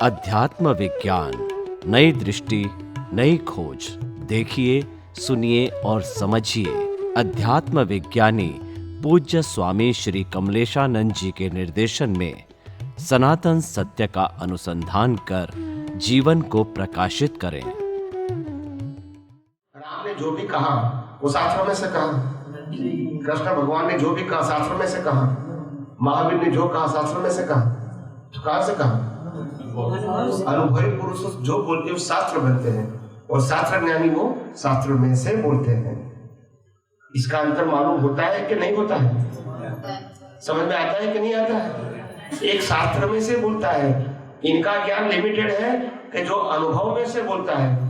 अध्यात्म विज्ञान, नई दृष्टि, नई खोज। देखिए, सुनिए और समझिए। अध्यात्म विज्ञानी पूज्य स्वामी श्री कमलेशानंद जी के निर्देशन में सनातन सत्य का अनुसंधान कर जीवन को प्रकाशित करें। राम ने जो भी कहा वो शास्त्रों में से कहा, कृष्ण भगवान ने जो भी कहा शास्त्रों में से कहा, महावीर ने जो कहा शास्त्रों में से कहा। तो कहां से कहा? अनुभवी पुरुष जो बोलते हैं शास्त्र बनते हैं, और शास्त्र ज्ञानी वो शास्त्रों में से बोलते हैं। इसका अंतर मालूम होता है कि नहीं होता है? समझ में आता है कि नहीं आता है? एक शास्त्र में से बोलता है, इनका ज्ञान लिमिटेड है कि जो अनुभव में से बोलता है।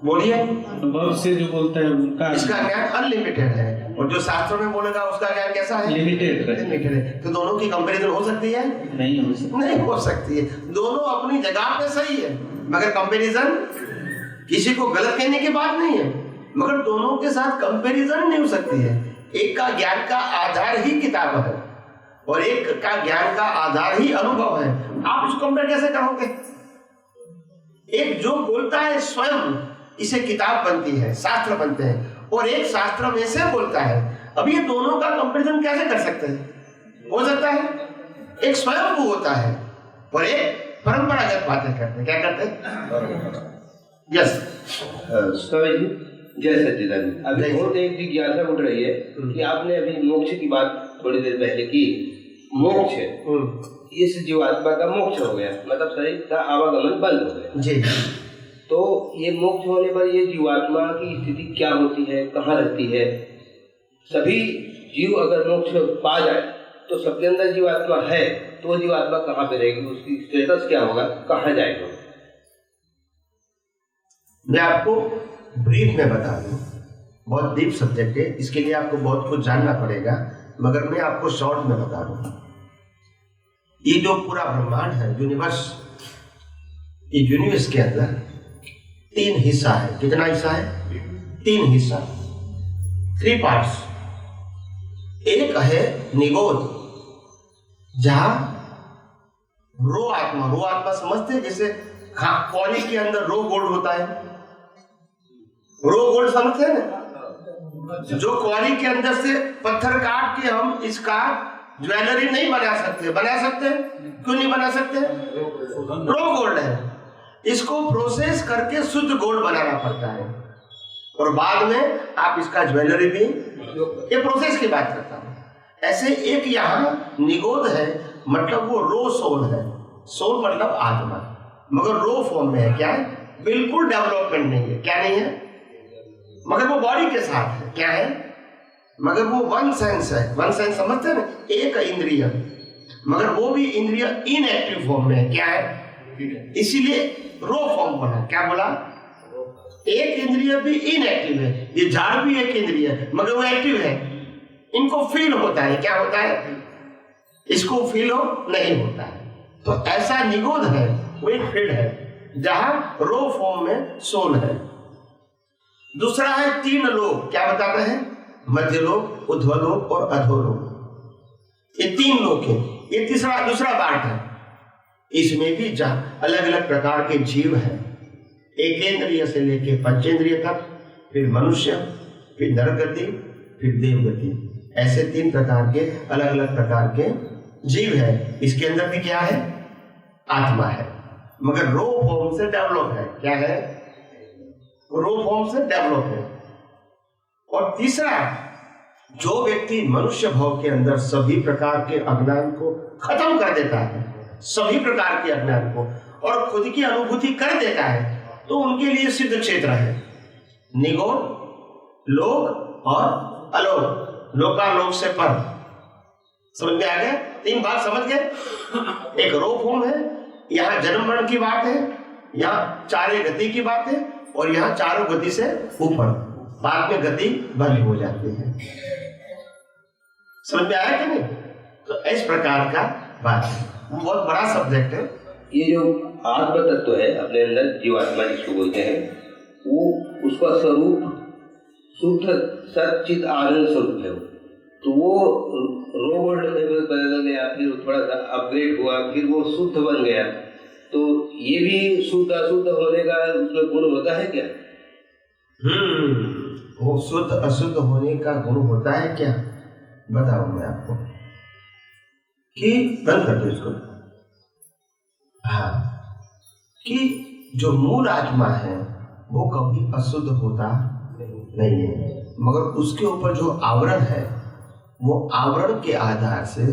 बोलिए, अनुभव से जो बोलता है उनका, इसका ज्ञान अनलिमिटेड है, और जो शास्त्रों में बोलेगा उसका ज्ञान कैसा है? लिमिटेड है। तो दोनों की कंपैरिजन हो सकती है? नहीं हो सकती है। दोनों अपनी जगह पे सही है, मगर कंपैरिजन किसी को गलत कहने की बात नहीं है, मगर दोनों के साथ कंपैरिजन नहीं हो सकती है। एक का ज्ञान का आधार ही किताब है और एक का ज्ञान का आधार ही अनुभव है। आप इसको कंपेयर कैसे करोगे? एक जो बोलता है स्वयं, इसे किताब बनती है, शास्त्र बनते हैं, और एक शास्त्र में से बोलता है। अब ये दोनों का कंपैरिजन कैसे कर सकते हैं? हो सकता है एक स्वयं को होता है और एक परंपरागत बातें करते हैं। क्या करते हैं? यस स्वामी जी, जय सच्चिदानंद। अभी बहुत एक जिज्ञासा उठ रही है कि आपने अभी मोक्ष की बात थोड़ी देर पहले की। मोक्ष है, इस जीवात्मा का मोक्ष हो गया, मतलब शरीर का आवागमन बंद हो गया जी। तो ये मोक्ष होने पर ये जीवात्मा की स्थिति क्या होती है, कहाँ रहती है? सभी जीव अगर मोक्ष पा जाए तो सबके अंदर जीवात्मा है, तो वो जीवात्मा कहाँ पे रहेगी, उसकी स्टेटस क्या होगा, कहाँ जाएगा? मैं आपको ब्रीफ में बता दूं, बहुत डीप सब्जेक्ट है, इसके लिए आपको बहुत कुछ जानना पड़ेगा, मगर मैं आपको शॉर्ट में बता दूं। ये जो पूरा ब्रह्मांड है, यूनिवर्स, ये यूनिवर्स के अंदर 3 हिस्सा है। कितना हिस्सा है? 3 हिस्सा, 3 पार्ट्स। एक है निगोद, जहां रो आत्मा समझते हैं? जैसे कॉली के अंदर रो गोल्ड होता है, रो गोल्ड समझते हैं ना? जो क्वारी के अंदर से पत्थर काट के हम इसका ज्वेलरी नहीं बना सकते। बना सकते हैं? क्यों नहीं बना सकते? रो गोल्ड है, इसको प्रोसेस करके शुद्ध गोल्ड बनाना पड़ता है, और बाद में आप इसका ज्वेलरी भी, ये प्रोसेस की बात करता हूँ। ऐसे एक यहाँ निगोद है, मतलब वो रो सोल है। सोल मतलब आत्मा, मगर रो फॉर्म में है। क्या है? बिल्कुल डेवलपमेंट नहीं है। क्या नहीं है? मगर वो बॉडी के साथ है। क्या है? मगर वो वन सेंस है। वन सेंस समझते हैं ना? एक इंद्रिय, मगर वो भी इंद्रिय इनएक्टिव फॉर्म में है। क्या है? इसीलिए रो फॉर्म बना। क्या बोला? एक इंद्रिय भी इनएक्टिव है। ये झाड़ भी एक इंद्रिय है, मगर वो एक्टिव है। इनको फील होता है। क्या होता है? इसको फील हो नहीं होता है। तो ऐसा निगोद है, वो एक फील्ड है जहां रो फॉर्म में सोल है। दूसरा है 3 लोक। क्या बताते हैं? मध्य लोक, ऊर्ध्वलोक और अधोलोक। ये 3 लोक है। ये दूसरा पार्ट है। इसमें भी अलग अलग प्रकार के जीव हैं, एकेंद्रिय से लेके पंचेंद्रिय तक, फिर मनुष्य, फिर नरगति, फिर देवगति। ऐसे 3 प्रकार के अलग अलग प्रकार के जीव है। इसके अंदर भी क्या है? आत्मा है, मगर रो फॉर्म से डेवलप है। क्या है? रो फॉर्म से डेवलप है। और तीसरा, जो व्यक्ति मनुष्य भाव के अंदर सभी प्रकार के अज्ञान को खत्म कर देता है, सभी प्रकार के अज्ञान को, और खुद की अनुभूति कर देता है, तो उनके लिए सिद्ध क्षेत्र है निगोद, लोक और अलोक। लोकालोक से पर। समझ में आ गया? 3 बात समझ गए? एक रो फॉर्म है, यहाँ जन्म मरण की बात है, यहाँ 4 गति की बात है, और यहाँ 4 गति से ऊपर, बाद में गति बंद हो जाती है। समझ में आया कि नहीं? तो इस प्रकार का बात है, बहुत बड़ा सब्जेक्ट है। ये जो आत्म तत्व है अपने अंदर, जीवात्मा जिसको बोलते हैं, वो उसका स्वरूप शुद्ध सच्चित आनंद स्वरूप है। तो वो रो गोल्ड लेवल बदल गया, फिर थोड़ा सा अपग्रेड हुआ, फिर वो शुद्ध बन गया। तो ये भी शुद्ध अशुद्ध होने का उसमें गुण होता है क्या? वो शुद्ध अशुद्ध होने का गुण होता है क्या, बताऊं मैं आपको कि बंद कर दो इसको। हाँ, कि जो मूल आत्मा है वो कभी अशुद्ध होता नहीं है, मगर उसके ऊपर जो आवरण है वो आवरण के आधार से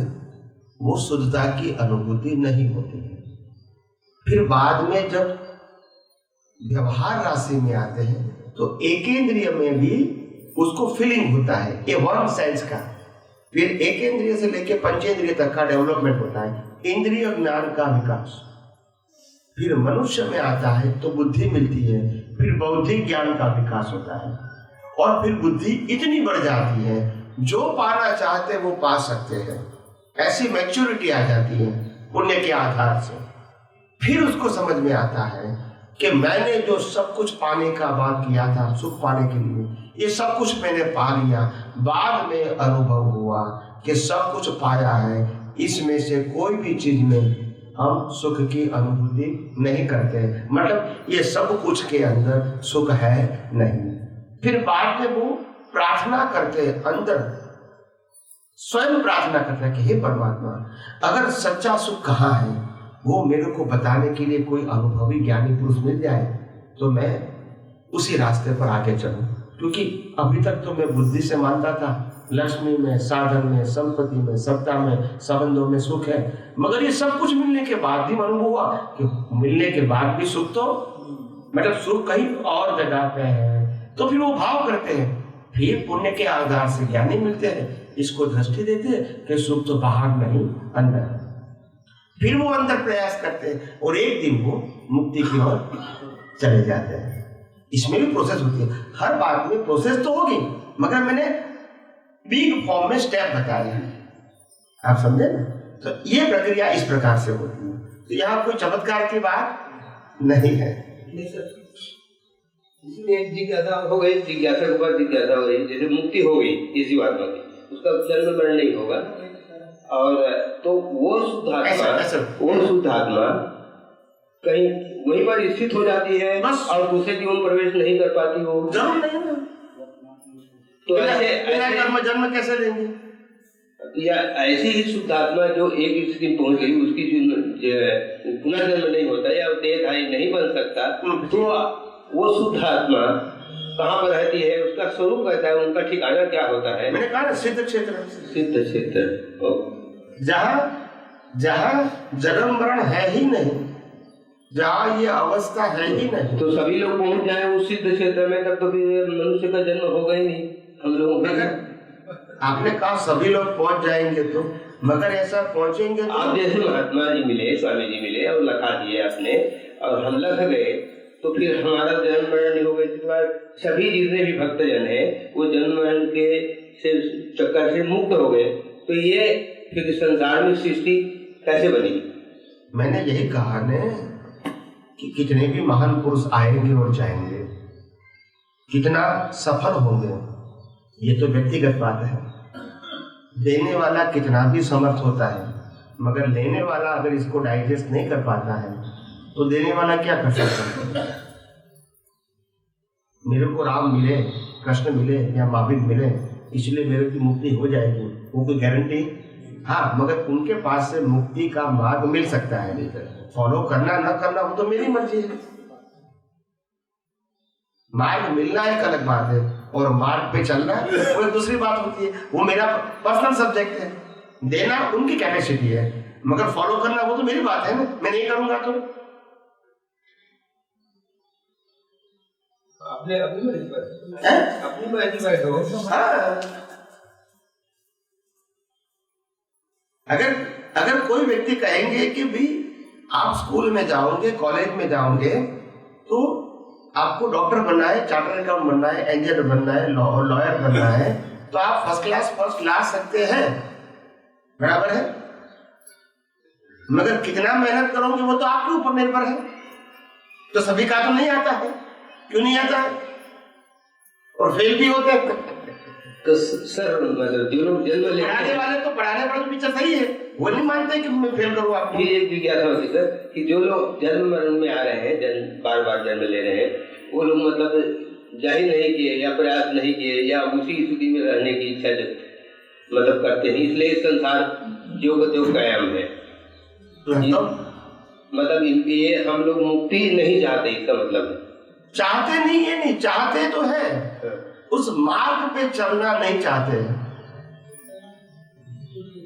वो शुद्धता की अनुभूति नहीं होती है। फिर बाद में जब व्यवहार राशि में आते हैं तो एकेंद्रिय में भी उसको फीलिंग होता है, ये वन सेंस का। फिर एकेंद्रिय से लेकर पंचेंद्रिय तक का डेवलपमेंट होता है, इंद्रिय ज्ञान का विकास। फिर मनुष्य में आता है तो बुद्धि मिलती है, फिर बौद्धिक ज्ञान का विकास होता है, और फिर बुद्धि इतनी बढ़ जाती है जो पाना चाहते वो पा सकते हैं, ऐसी मैच्योरिटी आ जाती है पुण्य के आधार से। फिर उसको समझ में आता है कि मैंने जो सब कुछ पाने का बात किया था सुख पाने के लिए, ये सब कुछ मैंने पा लिया। बाद में अनुभव हुआ कि सब कुछ पाया है, इसमें से कोई भी चीज में हम सुख की अनुभूति नहीं करते, मतलब ये सब कुछ के अंदर सुख है नहीं। फिर बाद में वो प्रार्थना करते अंदर, स्वयं प्रार्थना करते हैं कि हे परमात्मा, अगर सच्चा सुख कहाँ है वो मेरे को बताने के लिए कोई अनुभवी ज्ञानी पुरुष मिल जाए तो मैं उसी रास्ते पर आगे चलूं। क्योंकि अभी तक तो मैं बुद्धि से मानता था लक्ष्मी में, साधन में, संपत्ति में, सत्ता में, संबंधों में सुख है, मगर ये सब कुछ मिलने के बाद भी अनुभव हुआ कि मिलने के बाद भी सुख तो मतलब सुख कहीं और जगह पे है। तो फिर वो भाव करते हैं, फिर पुण्य के आधार से ज्ञानी मिलते हैं, इसको दृष्टि देते हैं कि सुख तो बाहर नहीं अंदर है। फिर वो अंदर प्रयास करते हैं और एक दिन वो मुक्ति की ओर चले जाते हैं। इसमें भी प्रोसेस होती है, हर बात में प्रोसेस तो होगी, मगर मैंने बिग फॉर्म में स्टेप बताया है, आप समझे ना। तो ये प्रक्रिया इस प्रकार से होती है। तो यहाँ कोई चमत्कार की बात नहीं है। जिज्ञासा हो गई, जिज्ञासा के बाद जिज्ञासा हो गई, जैसे मुक्ति हो गई इस जीवात्मा की, उसका जन्म मरण नहीं होगा, और तो वो शुद्ध आत्मा कहीं वहीं पर स्थित हो जाती है बस, और दूसरे जीवन में प्रवेश नहीं कर पाती वो, जरूर नहीं ना। तो ऐसे जन्म कैसे लेंगे? या ऐसी ही शुद्ध आत्मा जो एक स्थिति पहुंच गई, उसकी जो पुनर्जन्म नहीं होता या देहधारी नहीं बन सकता, तो वो शुद्ध आत्मा कहाँ पर रहती है, उसका स्वरूप कहता है, उनका ठिकाना क्या होता है? मैंने कहा ना सिद्ध क्षेत्र। सिद्ध क्षेत्र जहाँ जन्म मरण है ही नहीं, जहाँ ये अवस्था है ही नहीं, तो सभी लोग पहुंच जाए उस सिद्ध क्षेत्र में, तब तो फिर मनुष्य का जन्म होगा ही नहीं हम लोगों में। आपने कहा सभी लोग पहुंच जाएंगे, तो मगर ऐसा पहुंचेंगे तो आप जैसे महात्मा जी मिले, स्वामी जी मिले और लखा दिए आपने, और हम लख गए, तो फिर हमारा जन्म मरण नहीं होगा। इसके बाद सभी जितने भी भक्तजन है वो जन्म मरण के से चक्कर से मुक्त हो गए, तो ये फिर संसार में सृष्टि कैसे बनेगी? मैंने यही कहा ने कि कितने भी महान पुरुष आएंगे और जाएंगे, कितना सफल होंगे, ये तो व्यक्तिगत बात है। देने वाला कितना भी समर्थ होता है, मगर लेने वाला अगर इसको डाइजेस्ट नहीं कर पाता है तो देने वाला क्या कर सकता है? मेरे को राम मिले, कृष्ण मिले या महावीर मिले इसलिए मेरे की मुक्ति हो जाएगी, वो कोई गारंटी? हाँ, मगर उनके पास से मुक्ति का मार्ग मिल सकता है, फॉलो करना ना करना वो तो मेरी मर्जी है। मार्ग मिलना एक अलग बात है और मार्ग पे चलना वो एक दूसरी बात होती है, वो मेरा पर्सनल सब्जेक्ट है। देना उनकी कैपेसिटी है, मगर फॉलो करना वो तो मेरी बात है ना, मैं नहीं करूंगा तो अपनी बैठो। हाँ। अगर कोई व्यक्ति कहेंगे कि भी आप स्कूल में जाओगे, कॉलेज में जाओगे, तो आपको डॉक्टर बनना है, चार्टर्ड अकाउंट बनना है, इंजीनियर बनना है, लॉयर बनना है, तो आप फर्स्ट ला सकते हैं, बराबर है। मगर कितना मेहनत करोगे वो तो आपके ऊपर निर्भर है। तो सभी का तो नहीं आता है, क्यों नहीं आता है? और फेल भी होते हैं। तो सर मतलब जो लोग जन्म लेते पढ़ाने हैं, वाले तो पीछे सही है, वो नहीं मानते कि मैं फेल करूँ आपको। ये एक जिज्ञासा होती है सर कि जो लोग जन्म मरण में आ रहे हैं, जन्म बार बार जन्म ले रहे हैं, वो लोग मतलब जाहिर नहीं किए या प्रयास नहीं किए या उसी स्थिति में रहने की इच्छा मतलब करते हैं, इसलिए संसार जो का त्यों कायम है। मतलब ये हम लोग मुक्ति नहीं चाहते, इसका मतलब है। चाहते नहीं है, नहीं चाहते तो है, उस मार्ग पे चलना नहीं चाहते।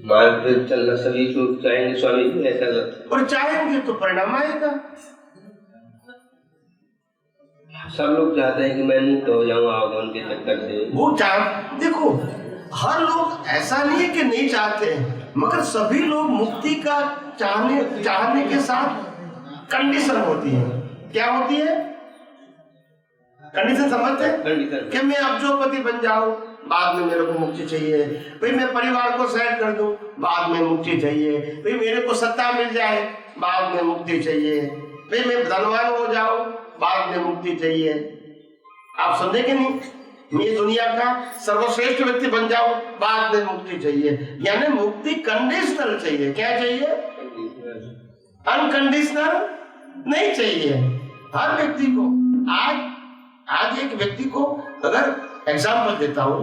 मार्ग पे चलना सभी लोग चाहेंगे स्वामी जी, ऐसा लगता है। और चाहेंगे तो परिणाम आएगा। सब लोग चाहते हैं कि मैं मुक्त हो जाऊं आवागमन के चक्कर से। वो देखो, हर लोग ऐसा नहीं है कि नहीं चाहते, मगर सभी लोग मुक्ति का चाहने के साथ कंडीशन होती है। क्या होती है कंडीशन? समझते हैं कि मैं अब जो पति बन जाऊं, बाद में मेरे को मुक्ति चाहिए। भाई मैं परिवार को सेट कर दूं, बाद में मुक्ति चाहिए। भाई मेरे को सत्ता मिल जाए, बाद में मुक्ति चाहिए। भाई मैं धनवान हो जाऊं, बाद में मुक्ति चाहिए। आप समझे कि नहीं? मैं दुनिया का सर्वश्रेष्ठ व्यक्ति बन जाऊं, बाद में मुक्ति चाहिए। यानी मुक्ति कंडीशनल चाहिए। क्या चाहिए? अनकंडीशनल नहीं चाहिए। हर व्यक्ति को आज एक व्यक्ति को अगर एग्जाम्पल देता हूं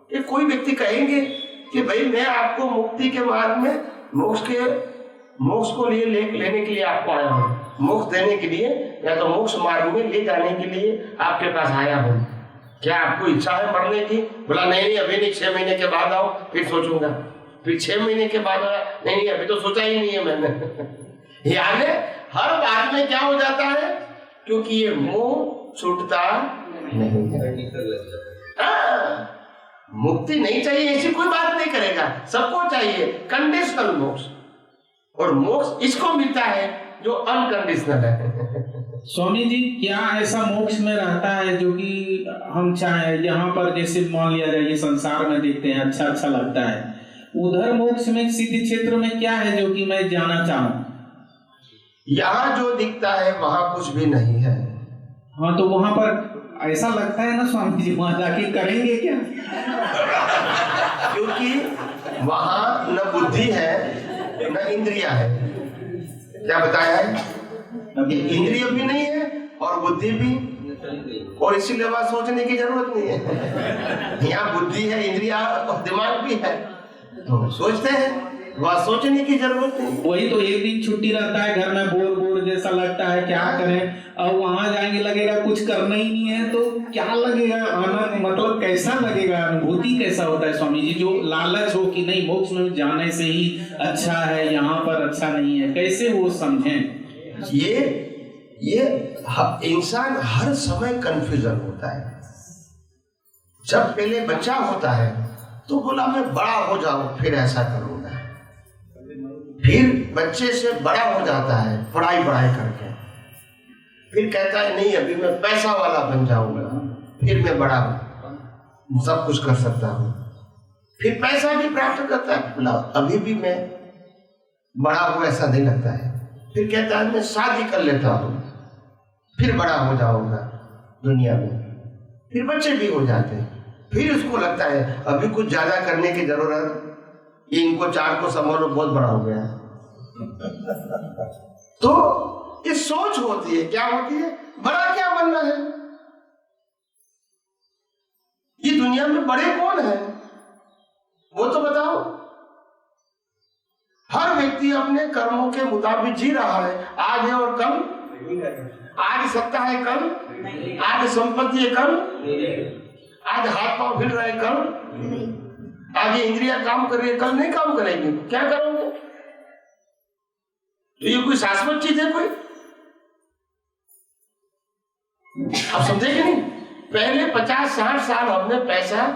कि कोई व्यक्ति कहेंगे कि भाई मैं आपको मुक्ति के मार्ग में मोक्ष को लेने के लिए आपको आया हूं, मोक्ष देने के लिए या तो मोक्ष मार्ग में ले जाने के लिए आपके पास आया हूं। क्या आपको इच्छा है मरने की? बोला नहीं अभी नहीं, 6 महीने के बाद आओ फिर सोचूंगा। फिर 6 महीने के बाद नहीं अभी तो सोचा ही नहीं है मैंने। यानी हर बात में क्या हो जाता है, क्योंकि ये मोह छूटता नहीं है। मुक्ति नहीं चाहिए ऐसी कोई बात नहीं करेगा, सबको चाहिए कंडीशनल मोक्ष। और मोक्ष इसको मिलता है जो अनकंडीशनल है। स्वामी जी, क्या ऐसा मोक्ष में रहता है जो कि हम चाहे? यहाँ पर जैसे मान लिया जाए ये संसार में देखते हैं अच्छा लगता है, उधर मोक्ष में सिद्धि क्षेत्र में क्या है जो कि मैं जाना चाहूँ? यहाँ जो दिखता है वहाँ कुछ भी नहीं है। हाँ, तो वहाँ पर ऐसा लगता है ना स्वामी जी, वहाँ जाके करेंगे क्या? क्योंकि वहाँ न बुद्धि है न इंद्रिया है। क्या बताया है? इंद्रिय भी नहीं है और बुद्धि भी, और इसीलिए वहाँ सोचने की जरूरत नहीं है। यहाँ बुद्धि है, इंद्रिया और दिमाग भी है, तो सोचते हैं, वहाँ सोचने की जरूरत नहीं। वही तो, एक दिन छुट्टी रहता है, घर में बोर जैसा लगता है, क्या करें? और वहां जाएंगे लगेगा कुछ करना ही नहीं है, तो क्या लगेगा? आनंद मतलब कैसा लगेगा? अनुभूति कैसा होता है स्वामी जी? जो लालच हो कि नहीं मोक्ष में जाने से ही अच्छा है, यहाँ पर अच्छा नहीं है, कैसे वो समझें? ये इंसान हर समय कंफ्यूजन होता है। जब पहले बच्चा होता है तो बोला मैं बड़ा हो जाऊं फिर ऐसा करूंगा, फिर बच्चे से बड़ा हो जाता है पढ़ाई करके, फिर कहता है नहीं अभी मैं पैसा वाला बन जाऊंगा, फिर मैं बड़ा सब कुछ कर सकता हूँ, फिर पैसा भी प्राप्त करता है, बोला अभी भी मैं बड़ा हूँ ऐसा नहीं लगता है, फिर कहता है मैं शादी कर लेता हूँ फिर बड़ा हो जाऊंगा दुनिया में, फिर बच्चे भी हो जाते हैं, फिर उसको लगता है अभी कुछ ज्यादा करने की जरूरत, इनको 4 को संभालो बहुत बड़ा हो गया। तो ये सोच होती है, क्या होती है, बड़ा क्या बनना है? ये दुनिया में बड़े कौन है वो तो बताओ। हर व्यक्ति अपने कर्मों के मुताबिक जी रहा है, आज है और कल, आज सत्ता है कल, आज संपत्ति है कल, आज हाथ पांव हिल रहा है कल, आज इंद्रियां काम कर रही है कल नहीं काम करेंगे, क्या करोगे? तो ये कोई शाश्वत चीज है कोई? आप समझे कि नहीं? पहले 50-60 साल हमने पैसा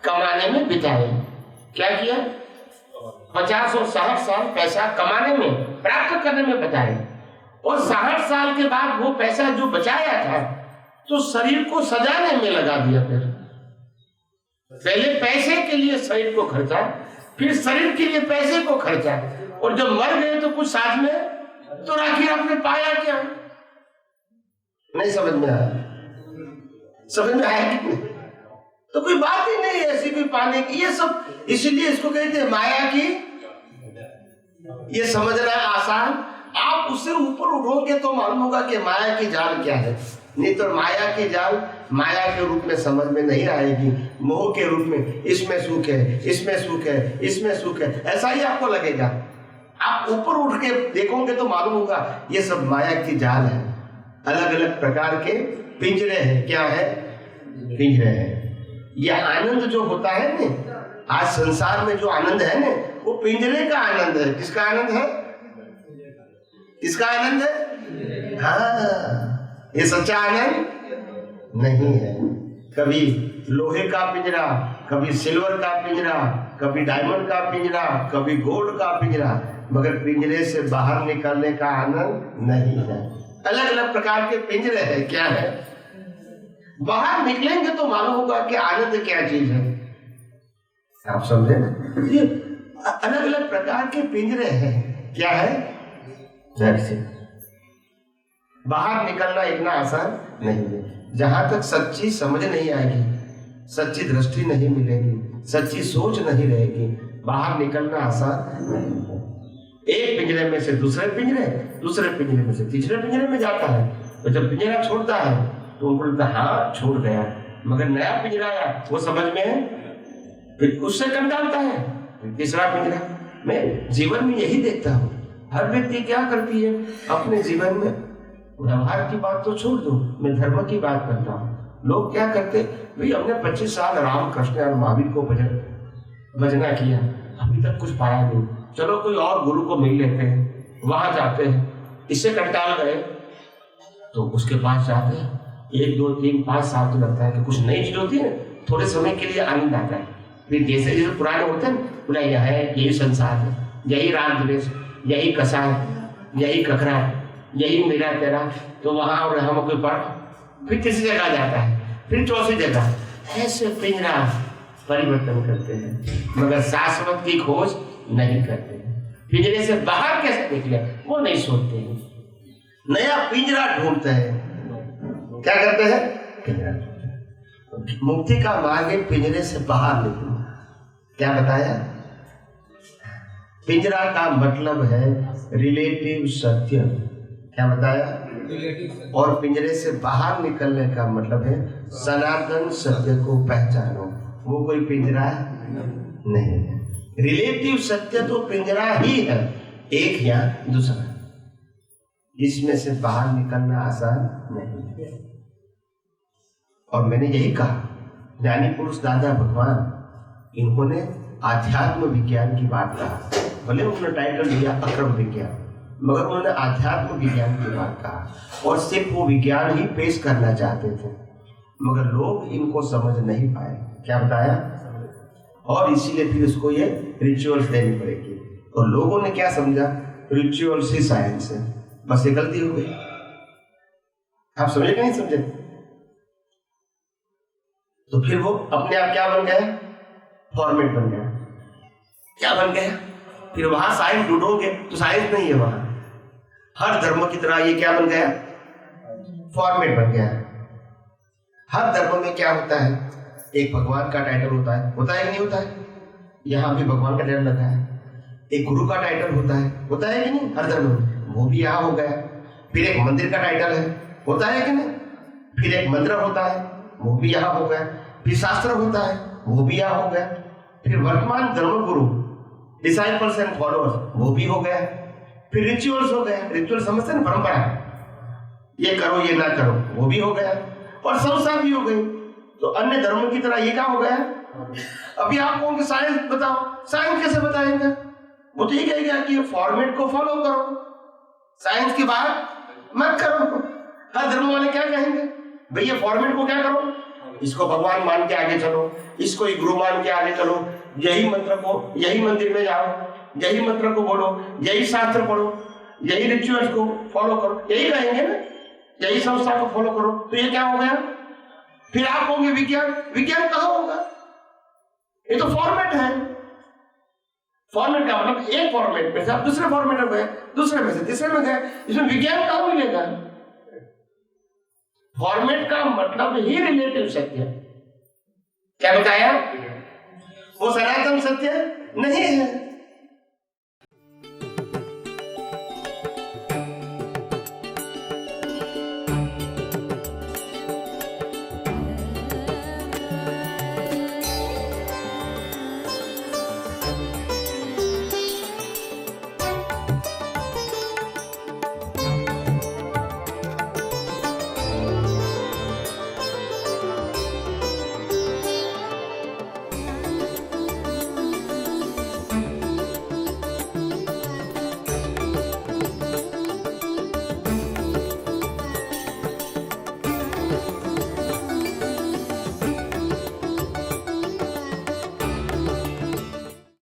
कमाने में बिताए, क्या किया? 50 और 60 साल पैसा कमाने में, प्राप्त करने में बिताए, और 60 साल के बाद वो पैसा जो बचाया था तो शरीर को सजाने में लगा दिया। फिर पहले पैसे के लिए शरीर को खर्चा, फिर शरीर के लिए पैसे को खर्चा, और जब मर गए तो कुछ साथ में तो आखिर आपने पाया क्या? नहीं समझ में आया? समझ में आया कि नहीं? तो कोई बात ही नहीं है ऐसी कोई पाने की। ये सब इसलिए इसको कहते हैं माया की। ये समझना आसान, आप उससे ऊपर उठोगे तो मालूम होगा कि माया की जाल क्या है। नहीं तो माया की जाल माया के रूप में समझ में नहीं आएगी, मोह के रूप में, इसमें सुख है, इसमें सुख है, इसमें सुख है, ऐसा ही आपको लगेगा। आप ऊपर उठ के देखोगे तो मालूम होगा ये सब माया की जाल है। अलग अलग प्रकार के पिंजरे हैं। क्या है? पिंजरे हैं। ये आनंद जो होता है ना, आज संसार में जो आनंद है ना, वो पिंजरे का आनंद है। किसका आनंद है? किसका आनंद है? हाँ, ये सच्चा आनंद नहीं है। कभी लोहे का पिंजरा, कभी सिल्वर का पिंजरा, कभी डायमंड का पिंजरा, कभी गोल्ड का पिंजरा, मगर पिंजरे से बाहर निकलने का आनंद नहीं है। अलग अलग प्रकार के पिंजरे हैं। क्या है? बाहर निकलेंगे तो मालूम होगा कि आनंद क्या चीज है। आप समझे? ये अलग अलग प्रकार के पिंजरे हैं। क्या है? बाहर निकलना इतना आसान नहीं है। जहां तक सच्ची समझ नहीं आएगी, सच्ची दृष्टि नहीं मिलेगी, सच्ची सोच नहीं रहेगी, बाहर निकलना आसान नहीं है। एक पिंजरे में से दूसरे पिंजरे, दूसरे पिंजरे में से तीसरे पिंजरे में जाता है। तो जब पिंजरा छोड़ता है तो उनको लगता है हाँ छूट गया, मगर नया पिंजरा आया वो समझ में है, फिर उससे कम डालता है, फिर तीसरा पिंजरा। मैं जीवन में यही देखता हूँ। हर व्यक्ति क्या करती है अपने जीवन में, व्यवहार की बात तो छोड़ दो, मैं धर्म की बात करता हूँ। लोग क्या करते, भाई हमने 25 साल राम कृष्ण और महावीर को भजना किया, अभी तक कुछ पाया नहीं, चलो कोई और गुरु को मिल लेते हैं, वहां जाते हैं, इससे कंटाल गए तो उसके पास जाते हैं। 1 2 3 5 साल तो लगता है कि कुछ नई चीज होती है, थोड़े समय के लिए आनंद आता है, फिर जैसे जैसे पुराने होते हैं पूरा यह है, यही संसार है, यही राग द्वेष, यही कसा है, यही ककरा है, यही मेरा तेरा, तो वहां और हम कोई पढ़, फिर तीसरी जगह जाता है, फिर चौथी जगह, ऐसे पिंजरा परिवर्तन करते हैं, मगर शाश्वत की खोज नहीं करते हैं। पिंजरे से बाहर कैसे निकले वो नहीं सोचते हैं, नया पिंजरा ढूंढते हैं। क्या करते हैं? पिंजरा। मुक्ति का मार्ग है पिंजरे से बाहर निकलना। क्या बताया? पिंजरा का मतलब है रिलेटिव सत्य। क्या बताया? और पिंजरे से बाहर निकलने का मतलब है सनातन सत्य को पहचानो। वो कोई पिंजरा नहीं है। रिलेटिव सत्य तो पिंजरा ही है, एक या दूसरा, इसमें से बाहर निकलना आसान नहीं है। और मैंने यही कहा, ज्ञानी पुरुष दादा भगवान, इन्होंने आध्यात्म विज्ञान की बात कहा। भले उन्होंने टाइटल दिया अक्रम विज्ञान, मगर उन्होंने आध्यात्म विज्ञान की बात कहा और सिर्फ वो विज्ञान ही पेश करना चाहते थे, मगर लोग इनको समझ नहीं पाए। क्या बताया? और इसीलिए फिर उसको ये रिचुअल्स देनी पड़ेगी। तो लोगों ने क्या समझा, रिचुअल्स ही साइंस है, बस ये गलती हो गई। आप समझे कि नहीं समझे? तो फिर वो अपने आप क्या बन गया? फॉर्मेट बन गया। क्या बन गया? फिर वहां साइंस ढूंढोगे तो साइंस नहीं है वहां। हर धर्म की तरह ये क्या बन गया? फॉर्मेट बन गया। हर धर्म में क्या होता है, एक भगवान का टाइटल होता है कि नहीं होता है? यहाँ भी भगवान का टाइटल रखा है। एक गुरु का टाइटल होता है कि नहीं? हर धर्म में वो भी यहाँ हो गया। फिर एक मंदिर का टाइटल है, होता है कि नहीं? फिर एक मंत्र होता है, वो भी यहाँ हो गया। फिर शास्त्र होता है, वो भी यहाँ हो गया। फिर वर्तमान धर्म गुरु, डिसाइपल्स एंड फॉलोअर्स, वो भी हो गया। फिर रिचुअल्स हो गया। रिचुअल समझते हैं, परंपरा, ये करो ये ना करो, वो भी हो गया। और संस्था भी हो गई। तो अन्य धर्मों की तरह ये क्या हो गया? अभी आप कहोगे साइंस बताओ, साइंस कैसे बताएंगे? वो तो ये कहेगा कि फॉर्मेट को फॉलो करो, साइंस की बात मत करो। हर धर्म वाले क्या कहेंगे, भैया फॉर्मेट को क्या करो, इसको भगवान मान के आगे चलो, इसको ही गुरु मान के आगे चलो, यही मंत्र को, यही मंदिर में जाओ, यही मंत्र को बोलो, यही शास्त्र पढ़ो, यही रिचुअल्स को फॉलो करो, यही कहेंगे ना, यही संस्था को फॉलो करो। तो ये क्या हो गया? फिर आप होंगे विज्ञान। विज्ञान कहाँ होगा? ये तो फॉर्मेट है। फॉर्मेट का मतलब एक फॉर्मेट में से आप दूसरे फॉर्मेट में गए, दूसरे में से तीसरे में गए, इसमें विज्ञान कहाँ मिलेगा? फॉर्मेट का मतलब ही रिलेटिव सत्य। क्या बताया? वो सनातन सत्य नहीं है।